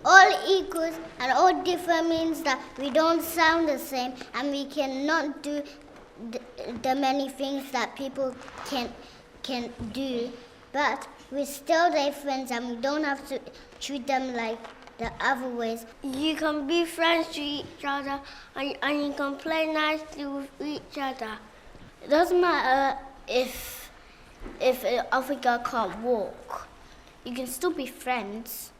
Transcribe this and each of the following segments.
all equals and all different means that we don't sound the same and we cannot do the many things that people can do, but we're still their friends and we don't have to treat them like the other ways. You can be friends to each other and you can play nicely with each other. It doesn't matter if other girl can't walk. You can still be friends.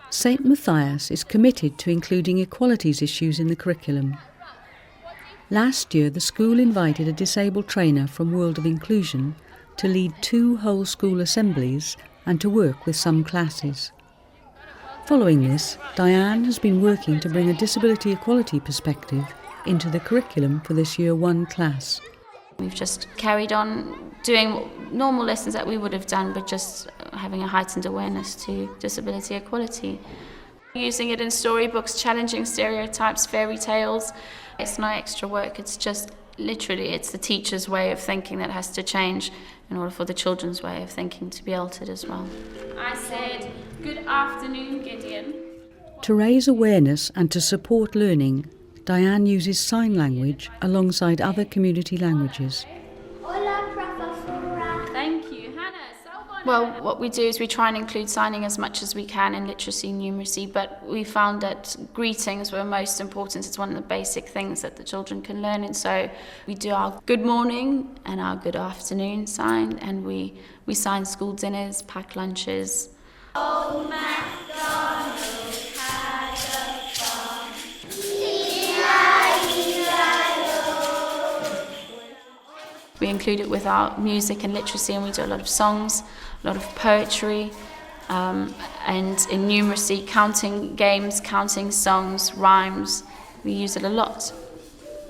St Mattias is committed to including equalities issues in the curriculum. Last year, the school invited a disabled trainer from World of Inclusion to lead 2 whole school assemblies and to work with some classes. Following this, Diane has been working to bring a disability equality perspective into the curriculum for this Year 1 class. We've just carried on doing normal lessons that we would have done, but just having a heightened awareness to disability equality. Using it in storybooks, challenging stereotypes, fairy tales. It's no extra work, it's just literally, it's the teacher's way of thinking that has to change in order for the children's way of thinking to be altered as well. I said, good afternoon, Gideon. To raise awareness and to support learning, Diane uses sign language alongside other community languages. Thank you, Hannah. Well, what we do is we try and include signing as much as we can in literacy and numeracy, but we found that greetings were most important. It's one of the basic things that the children can learn, and so we do our good morning and our good afternoon sign, and we sign school dinners, pack lunches. Old MacDonald had a farm. We include it with our music and literacy, and we do a lot of songs, a lot of poetry, and in numeracy, counting games, counting songs, rhymes. We use it a lot,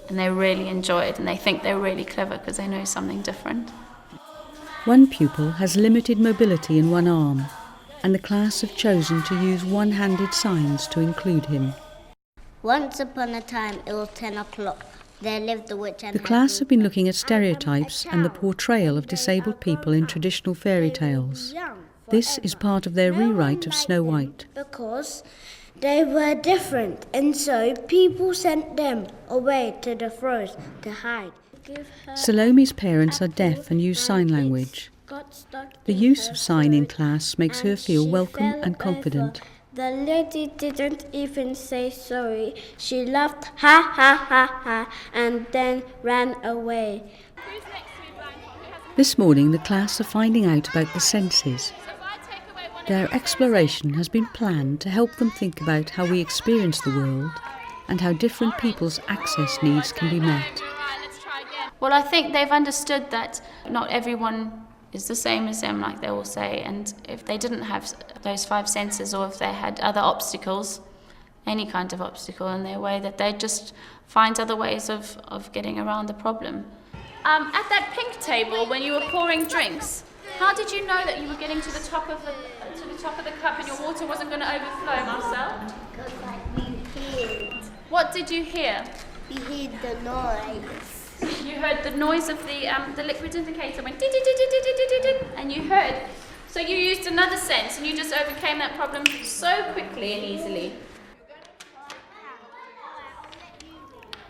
and they really enjoy it, and they think they're really clever because they know something different. One pupil has limited mobility in one arm, and the class have chosen to use one-handed signs to include him. Once upon a time, it was 10 o'clock. There lived the witch and the class have been looking at stereotypes and the portrayal of disabled people in traditional fairy tales. This is part of their rewrite of Snow White. Because they were different, and so people sent them away to the forest to hide. Salome's parents are deaf and use sign language. The use of sign in class makes her feel welcome and confident. The lady didn't even say sorry. She laughed, ha ha ha ha, and then ran away. This morning the class are finding out about the senses. Their exploration has been planned to help them think about how we experience the world and how different people's access needs can be met. Well, I think they've understood that not everyone is the same as them, like they all say, and if they didn't have those 5 senses, or if they had other obstacles, any kind of obstacle in their way, that they'd just find other ways of getting around the problem. At that pink table, when you were pouring drinks, how did you know that you were getting to the top of the cup and your water wasn't going to overflow, Marcel? Because we heard. What did you hear? We heard the noise. You heard the noise of the liquid indicator went and you heard. So you used another sense and you just overcame that problem so quickly and easily.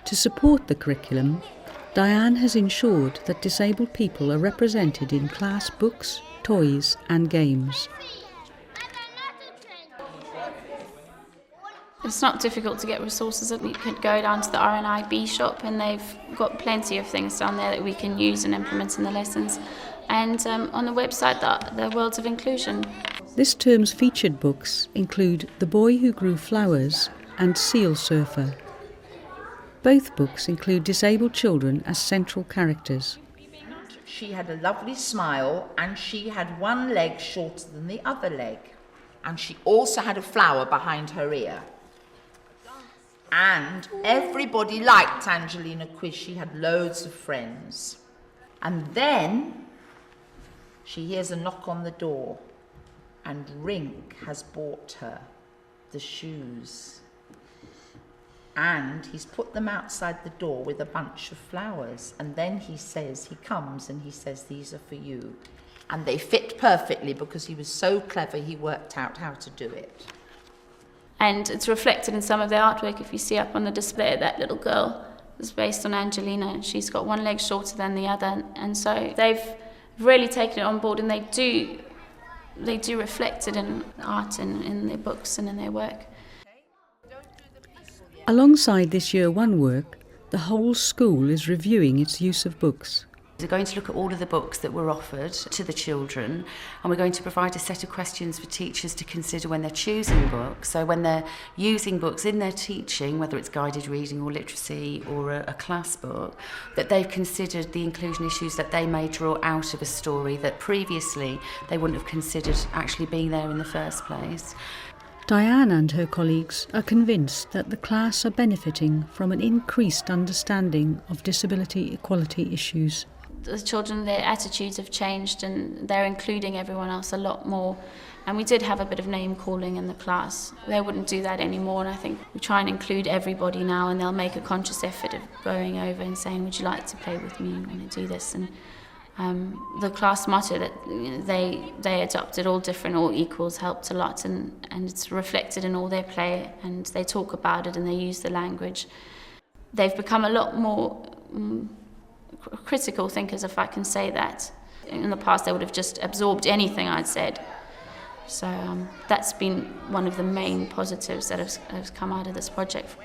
To support the curriculum, Diane has ensured that disabled people are represented in class books, toys and games. It's not difficult to get resources. We could go down to the RNIB shop and they've got plenty of things down there that we can use and implement in the lessons. And on the website, the Worlds of Inclusion. This term's featured books include The Boy Who Grew Flowers and Seal Surfer. Both books include disabled children as central characters. She had a lovely smile and she had one leg shorter than the other leg. And she also had a flower behind her ear. And everybody liked Angelina Quiz. She had loads of friends. And then she hears a knock on the door, and Rink has bought her the shoes. And he's put them outside the door with a bunch of flowers. And then he comes and he says, these are for you. And they fit perfectly because he was so clever, he worked out how to do it. And it's reflected in some of their artwork. If you see up on the display, that little girl is based on Angelina, and she's got one leg shorter than the other. And so they've really taken it on board, and they do reflect it in art and in their books and in their work. Alongside this Year 1 work, the whole school is reviewing its use of books. We're going to look at all of the books that were offered to the children, and we're going to provide a set of questions for teachers to consider when they're choosing books. So when they're using books in their teaching, whether it's guided reading or literacy or a class book, that they've considered the inclusion issues that they may draw out of a story that previously they wouldn't have considered actually being there in the first place. Diane and her colleagues are convinced that the class are benefiting from an increased understanding of disability equality issues. The children, their attitudes have changed, and they're including everyone else a lot more. And we did have a bit of name calling in the class. They wouldn't do that anymore, and I think we try and include everybody now, and they'll make a conscious effort of going over and saying, would you like to play with me, you want to do this? And the class motto that they adopted, all different, all equals, helped a lot, and it's reflected in all their play, and they talk about it and they use the language. They've become a lot more critical thinkers, if I can say that. In the past, they would have just absorbed anything I'd said. So that's been one of the main positives that has come out of this project.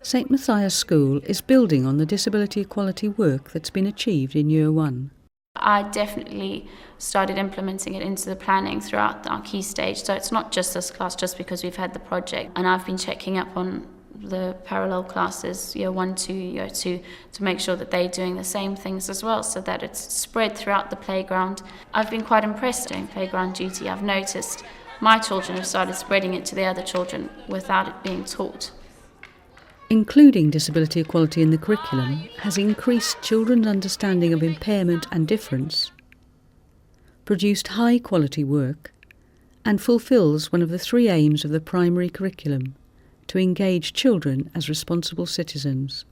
St Mattias School is building on the disability equality work that's been achieved in Year 1. I definitely started implementing it into the planning throughout our key stage. So it's not just this class, just because we've had the project. And I've been checking up on the parallel classes, Year 1 to Year 2, to make sure that they're doing the same things as well, so that it's spread throughout the playground. I've been quite impressed doing playground duty. I've noticed my children have started spreading it to the other children without it being taught. Including disability equality in the curriculum has increased children's understanding of impairment and difference, produced high-quality work, and fulfills one of the 3 aims of the primary curriculum: to engage children as responsible citizens.